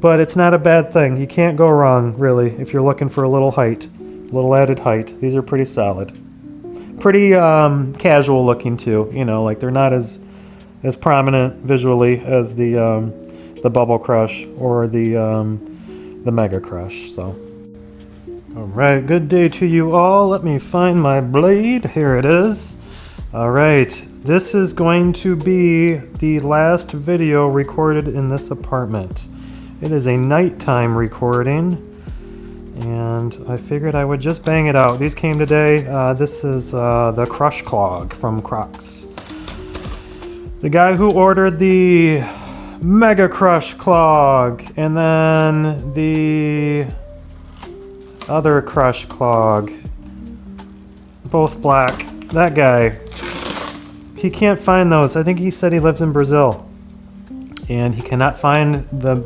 but it's not a bad thing. You can't go wrong, really, if you're looking for a little height, a little added height. These are pretty solid. Pretty casual looking too, you know, like they're not as prominent visually as the Bubble Crush or the Mega Crush. So, all right, good day to you all. Let me find my blade. Here it is. All right, this is going to be the last video recorded in this apartment. It is a nighttime recording, and I figured I would just bang it out. These came today. This is the Crush Clog from Crocs. The guy who ordered the Mega Crush Clog and then the other Crush Clog, both black. That guy, he can't find those. I think he said he lives in Brazil, and he cannot find the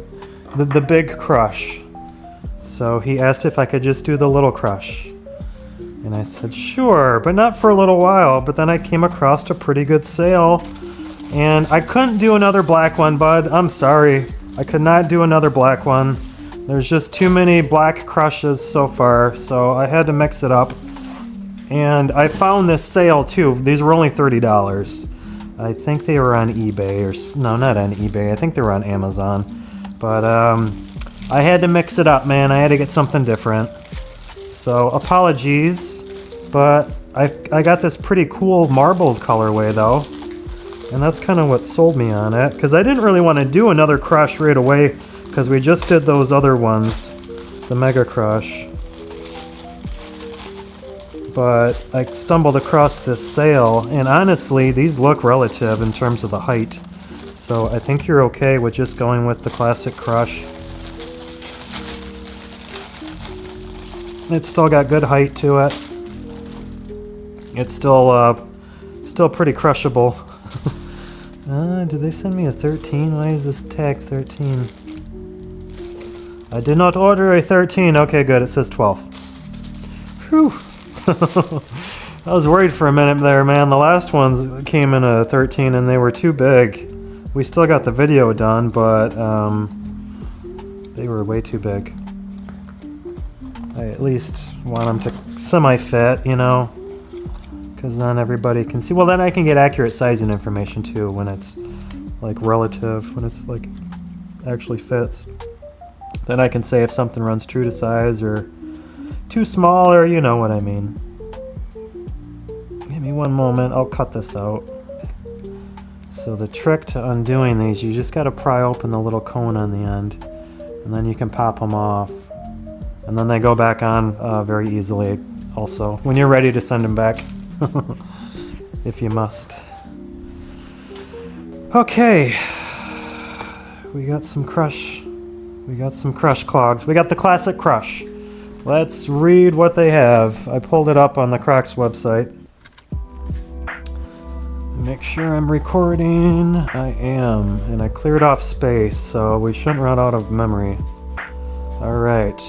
big Crush. So he asked if I could just do the little Crush, and I said sure, but not for a little while. But then I came across a pretty good sale, and I couldn't do another black one, bud. I'm sorry, I could not do another black one. There's just too many black Crushes so far, so I had to mix it up. And I found this sale too. These were only $30. I think they were on eBay, or no, not on eBay. I think they were on Amazon. But I had to mix it up, man. I had to get something different. So apologies, but I got this pretty cool marbled colorway though. And that's kind of what sold me on it, because I didn't really want to do another Crush right away, because we just did those other ones, the Mega Crush. But I stumbled across this sale, and honestly, these look relative in terms of the height. So I think you're okay with just going with the Classic Crush. It's still got good height to it. It's still pretty crushable. Did they send me a 13? Why is this tag 13? I did not order a 13. Okay, good. It says 12. Whew. I was worried for a minute there, man. The last ones came in a 13 and they were too big. We still got the video done, but they were way too big. I at least want them to semi-fit, you know, because then everybody can see. Well, then I can get accurate sizing information too when it's like relative, when it's like actually fits. Then I can say if something runs true to size or too small, or you know what I mean. Give me one moment, I'll cut this out. So the trick to undoing these, you just got to pry open the little cone on the end, and then you can pop them off. And then they go back on very easily also, when you're ready to send them back. If you must. Okay. We got some Crush Clogs. We got the Classic Crush. Let's read what they have. I pulled it up on the Crocs website. Make sure I'm recording. I am. And I cleared off space, so we shouldn't run out of memory. Alright.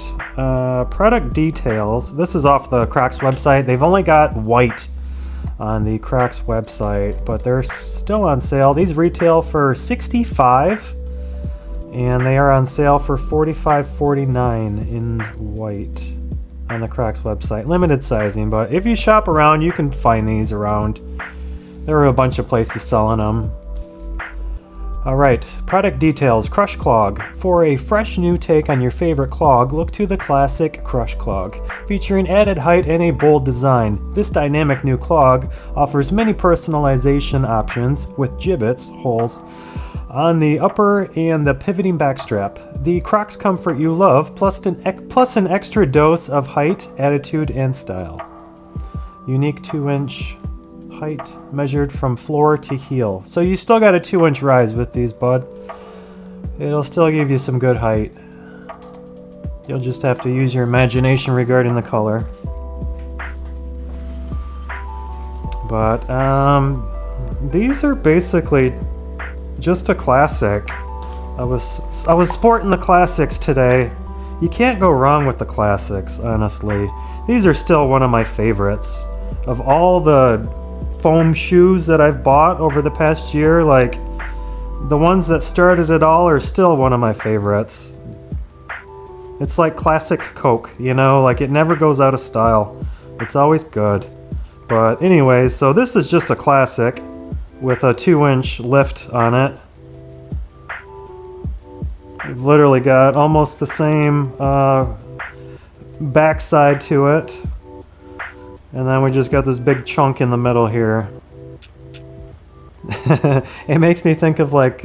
Product details. This is off the Crocs website. They've only got white on the Crocs website, but they're still on sale. These retail for $65. And they are on sale for $45.49 in white on the Crocs website. Limited sizing, but if you shop around, you can find these around. There are a bunch of places selling them. Alright, product details. Crush Clog. For a fresh new take on your favorite clog, look to the Classic Crush Clog. Featuring added height and a bold design, this dynamic new clog offers many personalization options with gibbets, holes, on the upper and the pivoting backstrap. The Crocs comfort you love, plus an extra dose of height, attitude, and style. Unique 2-inch height measured from floor to heel. So you still got a 2-inch rise with these, bud. It'll still give you some good height. You'll just have to use your imagination regarding the color. But these are basically just a classic. I was sporting the classics today. You can't go wrong with the classics, honestly. These are still one of my favorites. Of all the foam shoes that I've bought over the past year, like, the ones that started it all are still one of my favorites. It's like classic Coke, you know, like it never goes out of style. It's always good. But anyways, so this is just a classic with a 2-inch lift on it. We've literally got almost the same backside to it. And then we just got this big chunk in the middle here. It makes me think of like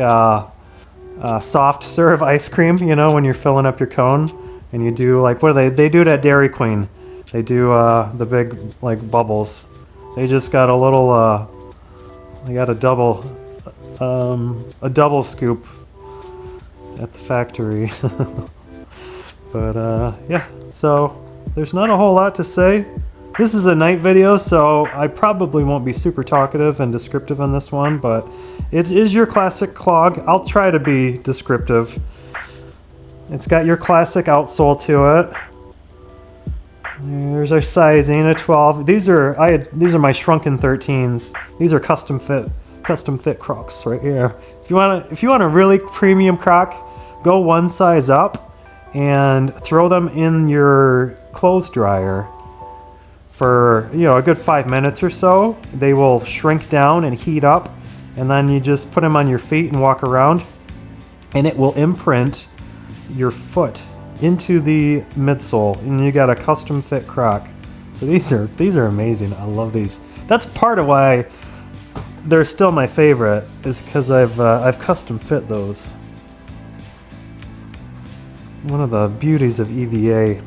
soft serve ice cream, you know, when you're filling up your cone and you do like, what do they do it at Dairy Queen. They do the big like bubbles. They just got a little they got a double scoop at the factory. But yeah, so there's not a whole lot to say. This is a night video, so I probably won't be super talkative and descriptive on this one, but it is your classic clog. I'll try to be descriptive. It's got your classic outsole to it. There's our sizing, a 12. These are my shrunken 13s. These are custom fit Crocs right here. If you want a really premium Croc, go one size up and throw them in your clothes dryer for, you know, a good 5 minutes or so. They will shrink down and heat up, and then you just put them on your feet and walk around, and it will imprint your foot into the midsole, and you got a custom fit Croc. So these are amazing. I love these. That's part of why they're still my favorite, is because I've custom fit those. One of the beauties of EVA.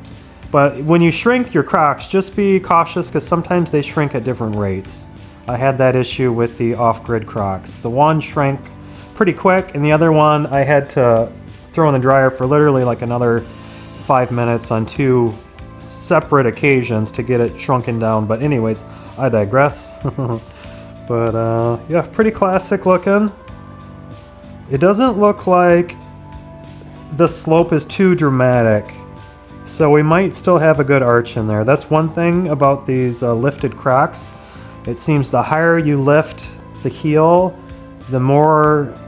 But when you shrink your Crocs, just be cautious because sometimes they shrink at different rates. I had that issue with the off-grid Crocs. The one shrank pretty quick, and the other one I had to throw in the dryer for literally like another 5 minutes on 2 separate occasions to get it shrunken down. But anyways, I digress. But yeah, pretty classic looking. It doesn't look like the slope is too dramatic, so we might still have a good arch in there. That's one thing about these lifted Crocs. It seems the higher you lift the heel, the more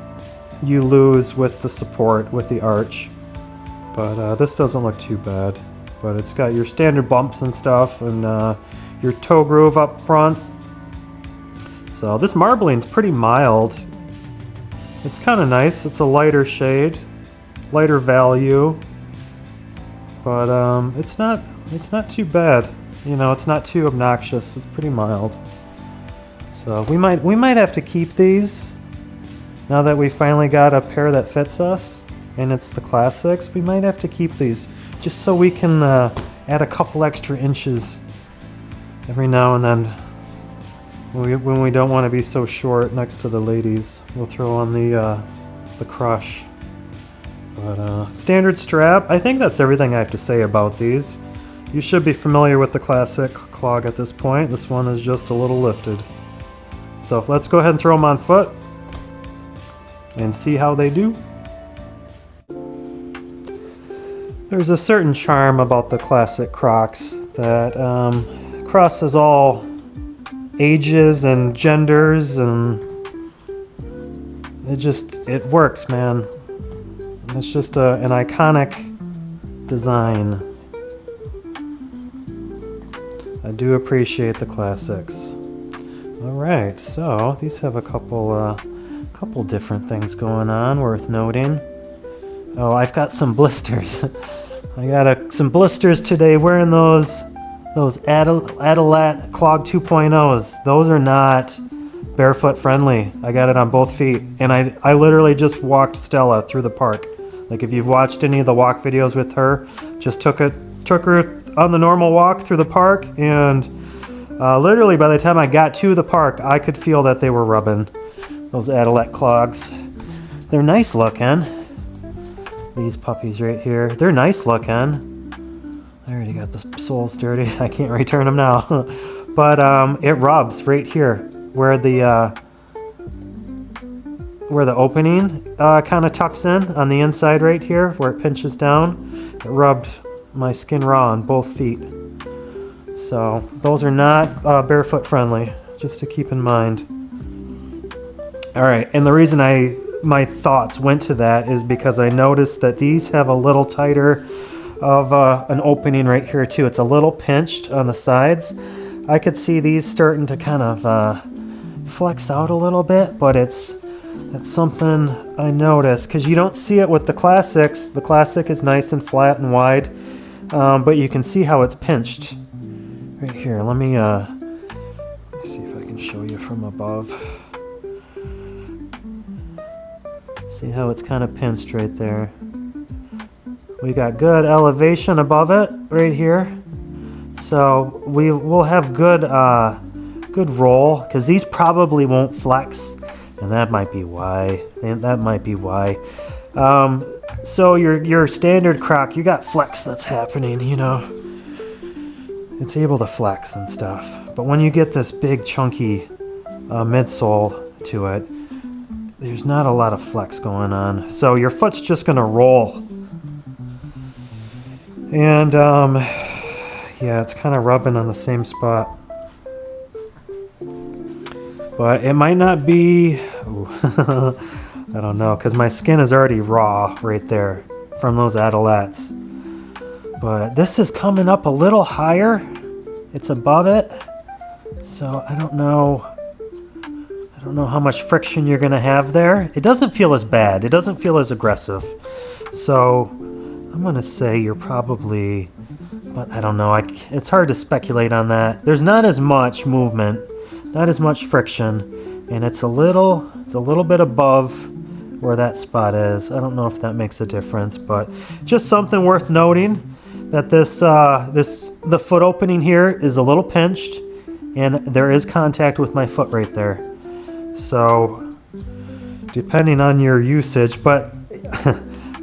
you lose with the support, with the arch. But this doesn't look too bad. But it's got your standard bumps and stuff, and your toe groove up front. So this marbling's pretty mild. It's kind of nice. It's a lighter shade, lighter value. But it's not too bad. You know, it's not too obnoxious. It's pretty mild. So we might have to keep these now that we finally got a pair that fits us, and it's the classics. We might have to keep these just so we can add a couple extra inches every now and then. When we don't want to be so short next to the ladies, we'll throw on the Crush. But standard strap. I think that's everything I have to say about these. You should be familiar with the Classic Clog at this point. This one is just a little lifted. So let's go ahead and throw them on foot and see how they do. There's a certain charm about the Classic Crocs that crosses all ages and genders, and it works, man. It's just an iconic design. I do appreciate the classics. Alright, so these have a couple different things going on worth noting. Oh, I've got some blisters. I got some blisters today wearing those Adalat Clog 2.0s. Those are not barefoot friendly. I got it on both feet, and I literally just walked Stella through the park. Like, if you've watched any of the walk videos with her, just took her on the normal walk through the park, and literally by the time I got to the park, I could feel that they were rubbing. Those Adalet clogs. They're nice looking. These puppies right here, they're nice looking. I already got the soles dirty. I can't return them now. But it rubs right here where the opening kind of tucks in on the inside right here where it pinches down. It rubbed my skin raw on both feet. So those are not barefoot friendly, just to keep in mind. All right, and the reason my thoughts went to that is because I noticed that these have a little tighter of an opening right here too. It's a little pinched on the sides. I could see these starting to kind of flex out a little bit, but that's something I noticed, because you don't see it with the Classics. The Classic is nice and flat and wide, but you can see how it's pinched right here. Let me see if I can show you from above. See how it's kind of pinched right there. We got good elevation above it right here, so we will have good good roll, because these probably won't flex, and that might be why. So your standard Croc, you got flex that's happening, you know. It's able to flex and stuff. But when you get this big chunky midsole to it, there's not a lot of flex going on. So your foot's just gonna roll. And yeah, it's kind of rubbing on the same spot. But it might not be, I don't know, because my skin is already raw right there from those adelettes. But this is coming up a little higher. It's above it. So I don't know how much friction you're gonna have there. It doesn't feel as bad. It doesn't feel as aggressive. So I'm gonna say you're probably, but I don't know. It's hard to speculate on that. There's not as much movement, not as much friction, and it's a little bit above where that spot is. I don't know if that makes a difference, but just something worth noting that the foot opening here is a little pinched, and there is contact with my foot right there. So depending on your usage, but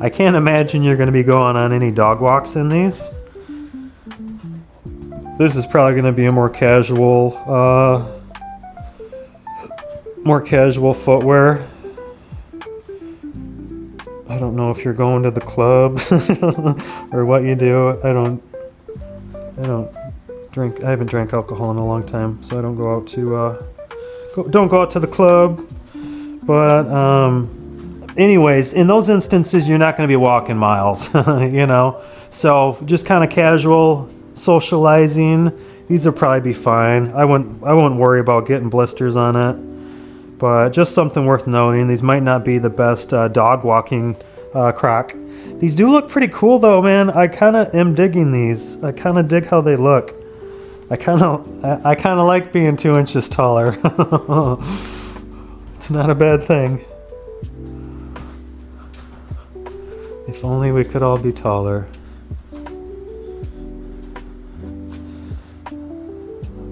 I can't imagine you're going to be going on any dog walks in these. This is probably going to be a more casual footwear. I don't know if you're going to the club or what you do. I don't drink. I haven't drank alcohol in a long time, so I don't go out to don't go out to the club. But anyways, in those instances, you're not going to be walking miles, you know. So just kind of casual socializing. These will probably be fine. I wouldn't worry about getting blisters on it. But just something worth noting. These might not be the best dog walking Croc. These do look pretty cool though, man. I kind of am digging these. I kind of dig how they look. I kind of like being 2 inches taller. It's not a bad thing. If only we could all be taller.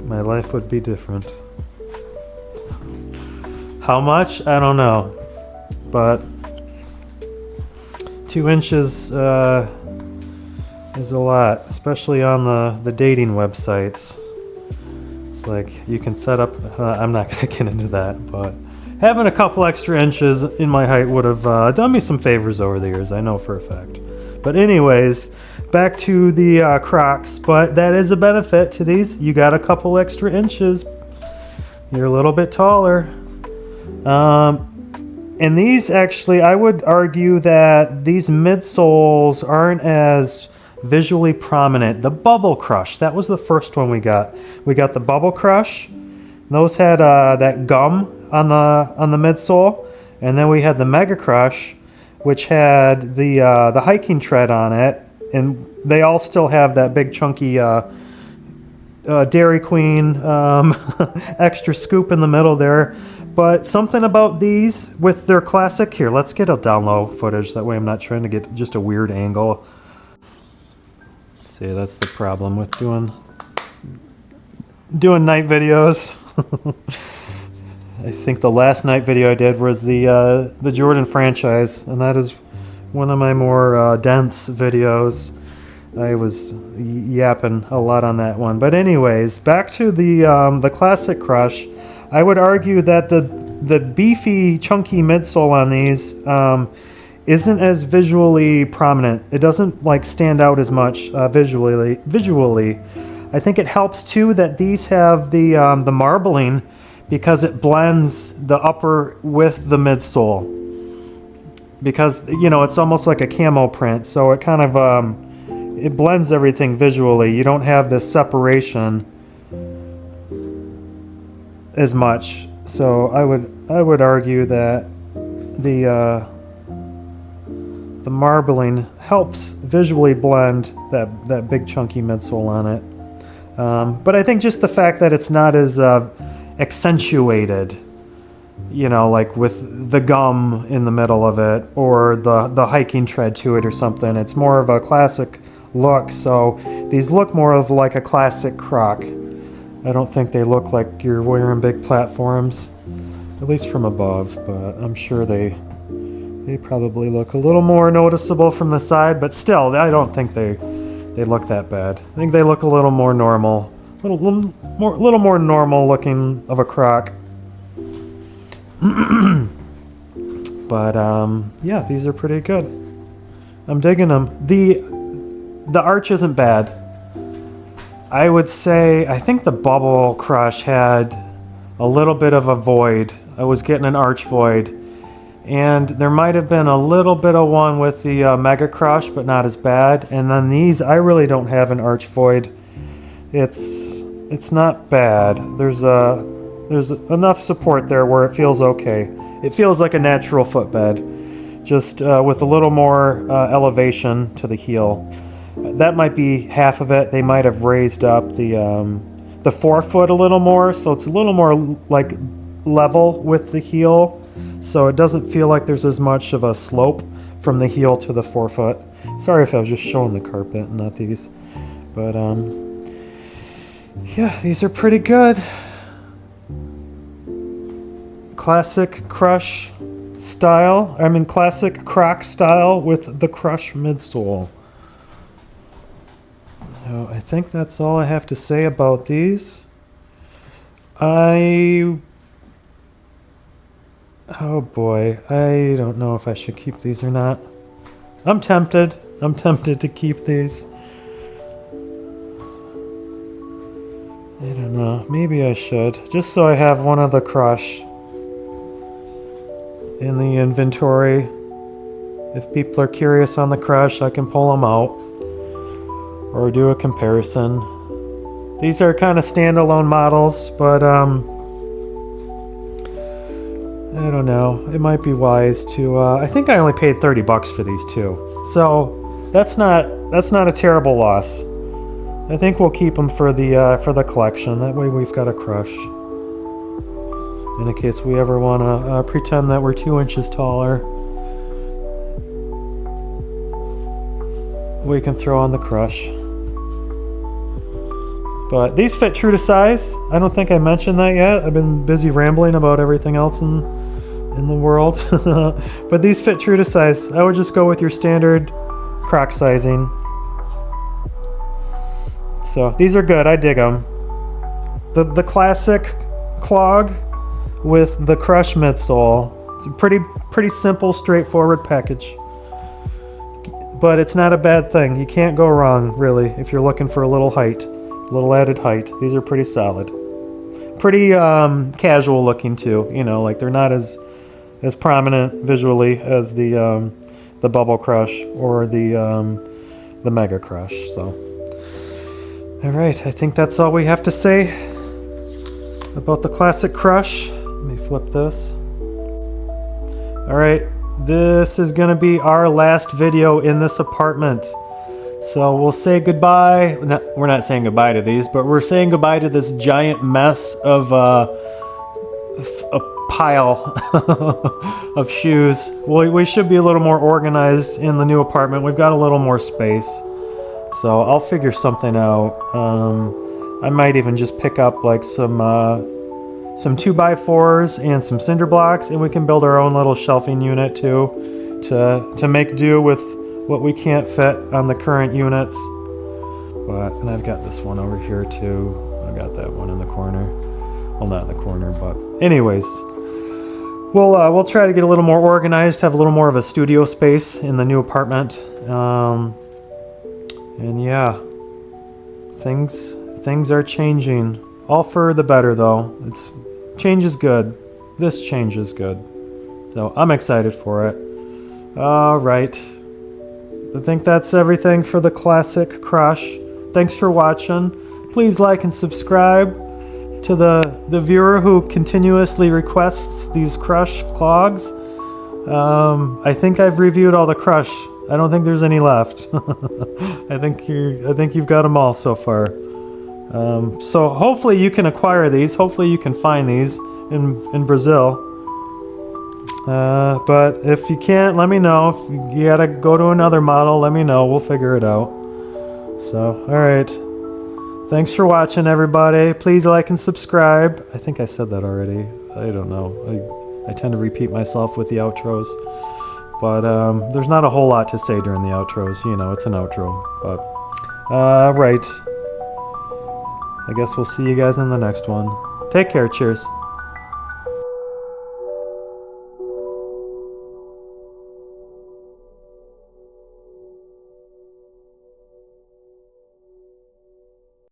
My life would be different. How much? I don't know. But 2 inches is a lot, especially on the dating websites. It's like you can set up, I'm not going to get into that, but having a couple extra inches in my height would have done me some favors over the years, I know for a fact. But anyways, back to the Crocs, but that is a benefit to these. You got a couple extra inches. You're a little bit taller. And these actually, I would argue that these midsoles aren't as visually prominent. The Bubble Crush, that was the first one we got. We got the Bubble Crush. Those had that gum on the midsole, and then we had the Mega Crush, which had the hiking tread on it, and they all still have that big chunky Dairy Queen extra scoop in the middle there. But something about these with their classic, here, let's get a down low footage, that way I'm not trying to get just a weird angle. See, that's the problem with doing night videos. I think the last night video I did was the Jordan franchise, and that is one of my more dense videos. I was yapping a lot on that one. But anyways, back to the Classic Crush. I would argue that the beefy, chunky midsole on these isn't as visually prominent. It doesn't like stand out as much visually. I think it helps too that these have the marbling, because it blends the upper with the midsole. Because, you know, it's almost like a camo print, so it kind of it blends everything visually. You don't have this separation as much. So I would argue that the marbling helps visually blend that big chunky midsole on it. But I think just the fact that it's not as accentuated, you know, like with the gum in the middle of it or the hiking tread to it or something. It's more of a classic look. So these look more of like a classic croc. I don't think they look like you're wearing big platforms, at least from above, but I'm sure they probably look a little more noticeable from the side, but still, I don't think they look that bad. I think they look a little more normal, little more normal looking of a croc. But yeah, these are pretty good. I'm digging them. The arch isn't bad. I would say, I think the Bubble Crush had a little bit of a void. I was getting an arch void. And there might have been a little bit of one with the Mega Crush, but not as bad. And then these, I really don't have an arch void. It's not bad. There's enough support there where it feels okay. It feels like a natural footbed, just with a little more elevation to the heel. That might be half of it. They might have raised up the forefoot a little more, so it's a little more like level with the heel. So it doesn't feel like there's as much of a slope from the heel to the forefoot. Sorry if I was just showing the carpet, not these. But yeah, these are pretty good. Classic Crush style. I mean Classic Croc style with the Crush midsole. So I think that's all I have to say about these. Oh boy, I don't know if I should keep these or not. I'm tempted. I'm tempted to keep these. I don't know. Maybe I should. Just so I have one of the Crush in the inventory. If people are curious on the Crush, I can pull them out or do a comparison. These are kind of standalone models, but I don't know. It might be wise to. I think I only paid $30 for these too, so that's not a terrible loss. I think we'll keep them for the collection. That way we've got a Crush in case we ever want to pretend that we're 2 inches taller. We can throw on the Crush. But these fit true to size. I don't think I mentioned that yet. I've been busy rambling about everything else in the world. But these fit true to size. I would just go with your standard Croc sizing. So these are good. I dig them. The Classic Clog with the Crush midsole. It's a pretty simple, straightforward package. But it's not a bad thing. You can't go wrong, really, if you're looking for a little height. A little added height. These are pretty solid. Pretty casual looking too. You know, like they're not as prominent visually as the Bubble Crush or the Mega Crush. So, all right, I think that's all we have to say about the Classic Crush. Let me flip this. All right, this is gonna be our last video in this apartment. So we'll say goodbye. We're not saying goodbye to these, but we're saying goodbye to this giant mess of a pile of shoes. We should be a little more organized in the new apartment. We've got a little more space. So I'll figure something out. I might even just pick up like some 2x4s and some cinder blocks, and we can build our own little shelving unit too to make do with what we can't fit on the current units. And I've got this one over here too. I got that one in the corner. Well, not in the corner, but anyways, we'll try to get a little more organized, have a little more of a studio space in the new apartment. And yeah, things are changing, all for the better though. Change is good. This change is good. So I'm excited for it. All right. I think that's everything for the Classic Crush. Thanks for watching. Please like and subscribe to the viewer who continuously requests these Crush Clogs. I think I've reviewed all the Crush. I don't think there's any left. I think you've got them all so far. So hopefully you can acquire these. Hopefully you can find these in Brazil. But if you can't, let me know. If you gotta go to another model, let me know. We'll figure it out. So, alright. Thanks for watching, everybody. Please like and subscribe. I think I said that already. I don't know. I tend to repeat myself with the outros. But there's not a whole lot to say during the outros. You know, it's an outro. But, right. I guess we'll see you guys in the next one. Take care. Cheers.